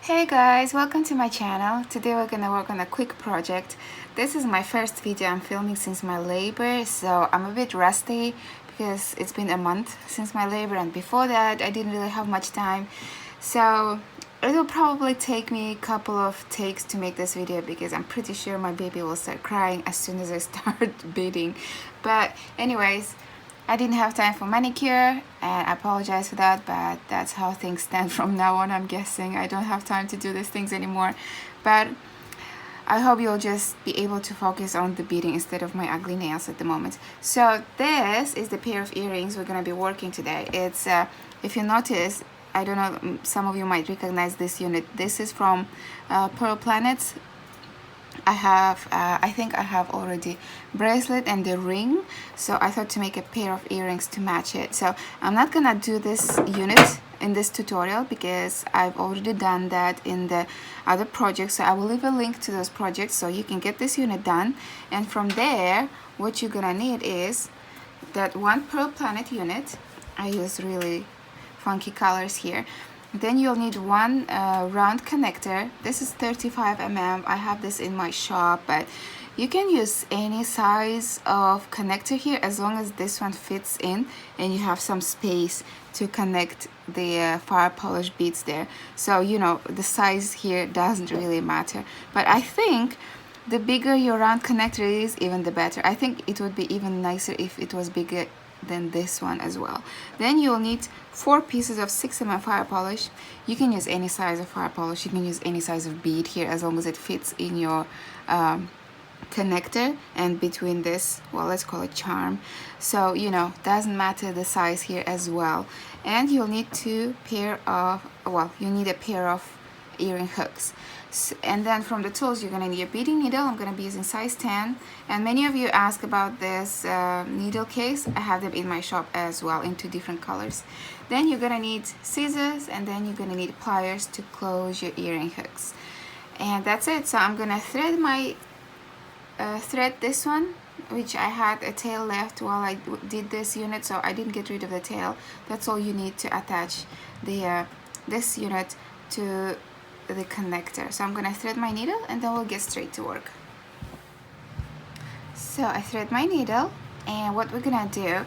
Hey guys, welcome to my channel. Today we're gonna work on a quick project. This is my first video I'm filming since my labor, so I'm a bit rusty because it's been a month since my labor, and before that I didn't really have much time. So it will probably take me a couple of takes to make this video because I'm pretty sure my baby will start crying as soon as I start beading. But anyways, I didn't have time for manicure and I apologize for that, but that's how things stand from now on. I'm guessing I don't have time to do these things anymore, but I hope you'll just be able to focus on the beading instead of my ugly nails at the moment. So this is the pair of earrings we're going to be working today. It's if you notice, I don't know, some of you might recognize this unit. This is from Pearl Planets. I think I have already bracelet and the ring, so I thought to make a pair of earrings to match it. So I'm not gonna do this unit in this tutorial because I've already done that in the other projects, so I will leave a link to those projects so you can get this unit done. And from there, what you're gonna need is that one Pearl Planet unit. I use really funky colors here. Then you'll need one round connector. This is 35 mm. I have this in my shop, but you can use any size of connector here as long as this one fits in and you have some space to connect the Firepolish beads there. So you know, the size here doesn't really matter, but I think the bigger your round connector is, even the better. I think it would be even nicer if it was bigger than this one as well. Then you'll need 4 pieces of 6 mm Firepolish. You can use any size of Firepolish, you can use any size of bead here as long as it fits in your connector and between this, well, let's call it charm. So you know, doesn't matter the size here as well. And you'll need you need a pair of earring hooks. And then from the tools, you're gonna need a beading needle. I'm gonna be using size 10, and many of you ask about this needle case. I have them in my shop as well in 2 different colors. Then you're gonna need scissors, and then you're gonna need pliers to close your earring hooks, and that's it. So I'm gonna thread my thread this one, which I had a tail left while I did this unit, so I didn't get rid of the tail. That's all you need to attach the this unit to the connector. So I'm gonna thread my needle and then we'll get straight to work. So I thread my needle, and what we're gonna do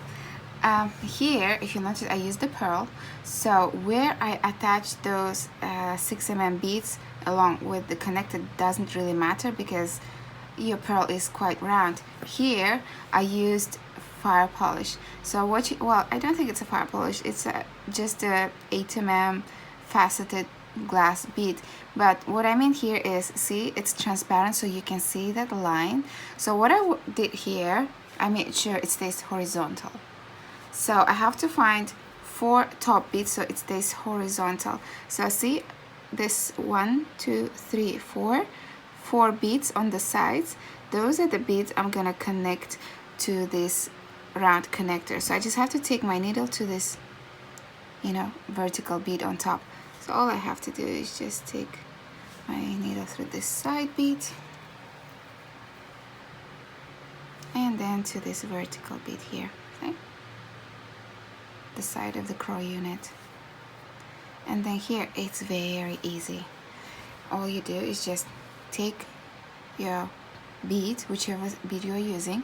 here, if you notice, I use the pearl. So where I attach those 6 mm beads along with the connector doesn't really matter because your pearl is quite round. Here I used Firepolish. So well, I don't think it's a Firepolish, it's just a 8 mm faceted glass bead, but what I mean here is, see, it's transparent so you can see that line. So what I did here, I made sure it stays horizontal. So I have to find 4 top beads so it stays horizontal. So see this 1, 2, 3, 4 beads on the sides. Those are the beads I'm gonna connect to this round connector. So I just have to take my needle to this, you know, vertical bead on top. So all I have to do is just take my needle through this side bead and then to this vertical bead here, okay? The side of the CRAW unit. And then here it's very easy. All you do is just take your bead, whichever bead you're using,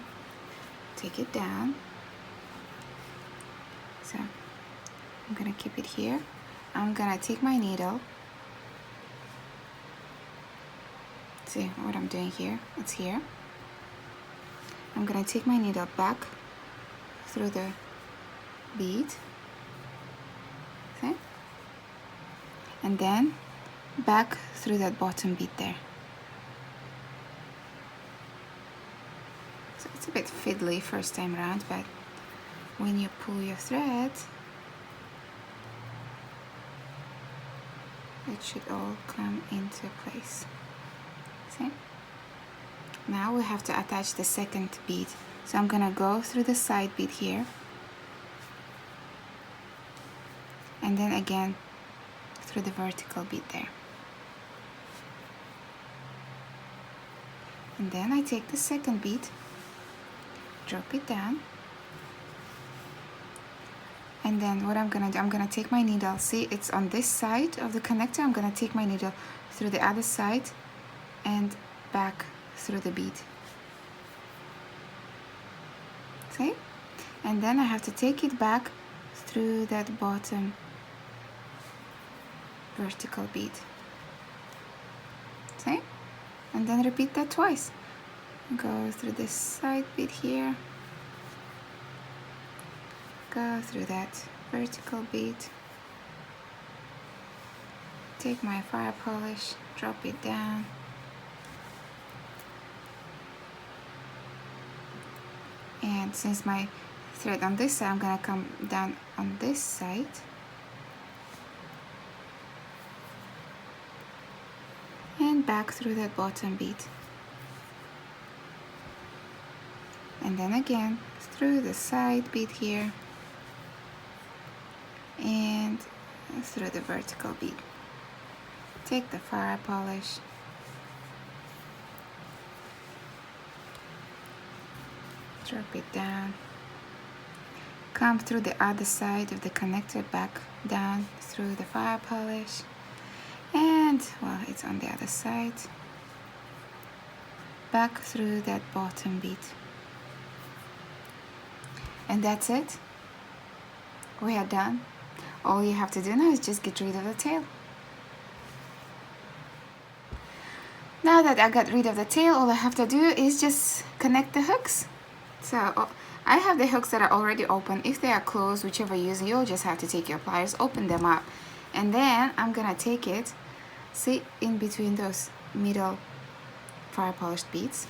take it down. So I'm gonna keep it here. I'm gonna take my needle. See what I'm doing here? It's here. I'm gonna take my needle back through the bead, okay? And then back through that bottom bead there. So it's a bit fiddly first time around, but when you pull your thread, it should all come into place. See? Now we have to attach the second bead. So I'm gonna go through the side bead here, and then again through the vertical bead there. And then I take the second bead, drop it down, And then what I'm gonna do, I'm gonna take my needle, see it's on this side of the connector, I'm gonna take my needle through the other side and back through the bead. See? And then I have to take it back through that bottom vertical bead. See? And then repeat that twice. Go through this side bead here. Go through that vertical bead. Take my fire polish, drop it down. And since my thread on this side, I'm gonna come down on this side. And back through that bottom bead. And then again, through the side bead here. And through the vertical bead. Take the fire polish. Drop it down. Come through the other side of the connector, back down through the fire polish. And, well, it's on the other side. Back through that bottom bead. And that's it. We are done. All you have to do now is just get rid of the tail. Now that I got rid of the tail, all I have to do is just connect the hooks. So I have the hooks that are already open. If they are closed, whichever you use, you'll just have to take your pliers, open them up. And then I'm gonna take it, see, in between those middle fire polished beads,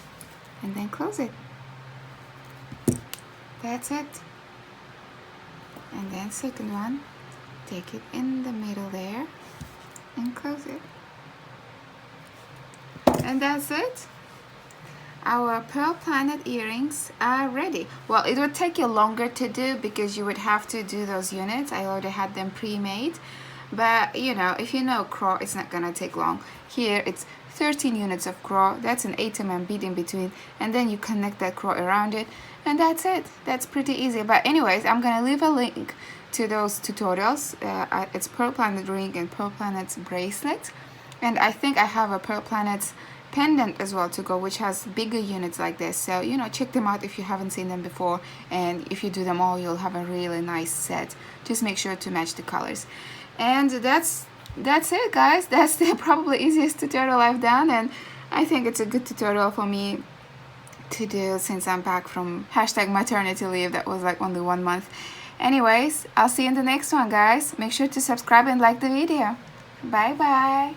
and then close it. That's it. And then second one, take it in the middle there and close it. And that's it. Our pearl planet earrings are ready. Well, it would take you longer to do because you would have to do those units. I already had them pre-made. But, you know, if you know CRAW, it's not gonna take long. Here, it's 13 units of CRAW. That's an 8 mm bead in between. And then you connect that CRAW around it. And that's it. That's pretty easy. But anyways, I'm gonna leave a link to those tutorials. It's Pearl Planet ring and Pearl Planet's bracelet. And I think I have a Pearl Planet's pendant as well to go, which has bigger units like this. So, you know, check them out if you haven't seen them before. And if you do them all, you'll have a really nice set. Just make sure to match the colors. And that's it, guys. That's the probably easiest tutorial I've done, and I think it's a good tutorial for me to do since I'm back from #maternity leave. That was like only 1 month. Anyways, I'll see you in the next one, guys. Make sure to subscribe and like the video. Bye bye.